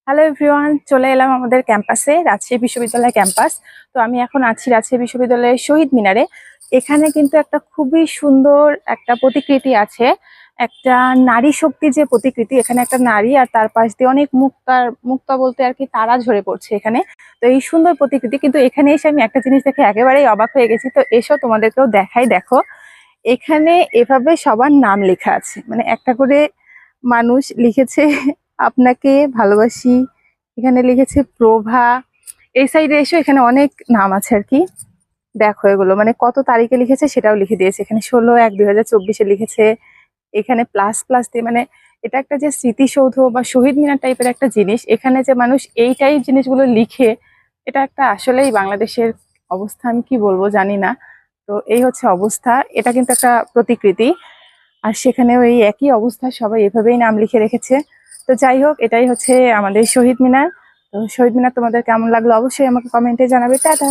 Hello everyone, চলে এলাম আমাদের ক্যাম্পাসে, রাজশাহী বিশ্ববিদ্যালয় ক্যাম্পাস। তো আমি এখন আছি রাজশাহী বিশ্ববিদ্যালয়ের শহীদ মিনারে। এখানে কিন্তু একটা খুবই সুন্দর একটা প্রতিকৃতি আছে, একটা নারী শক্তি যে প্রতিকৃতি। এখানে একটা নারী আর তার পাশ দিয়ে অনেক মুক্তা বলতে আর কি তারা ঝরে পড়ছে এখানে। তো এই সুন্দর প্রতিকৃতি, কিন্তু এখানে এসে আমি একটা জিনিস দেখে একেবারেই অবাক হয়ে গেছি। তো এসো তোমাদেরকেও দেখাই। দেখো, এখানে এভাবে সবার নাম লেখা আছে, মানে একটা করে মানুষ লিখেছে আপনাকে ভালোবাসি, এখানে লিখেছে প্রভা। এই সাইডে এসো, এখানে অনেক নাম আছে আর কি। দেখো এগুলো মানে কত তারিখে লিখেছে সেটাও লিখে দিয়েছে। এখানে 16/1/2024 লিখেছে। এখানে প্লাস প্লাস দিয়ে, মানে এটা একটা যে স্মৃতিসৌধ বা শহীদ মিনার টাইপের একটা জিনিস, এখানে যে মানুষ এই টাইপ জিনিসগুলো লিখে, এটা একটা আসলেই বাংলাদেশের অবস্থা আমি কি বলবো জানি না। তো এই হচ্ছে অবস্থা, এটা কিন্তু একটা প্রতিকৃতি। আর সেখানেও এই একই অবস্থা, সবাই এভাবেই নাম লিখে রেখেছে। তো যাই হোক, এটাই হচ্ছে আমাদের শহীদ মিনার। তো শহীদ মিনার তোমাদের কেমন লাগলো অবশ্যই আমাকে কমেন্টে জানাবে। টাটা।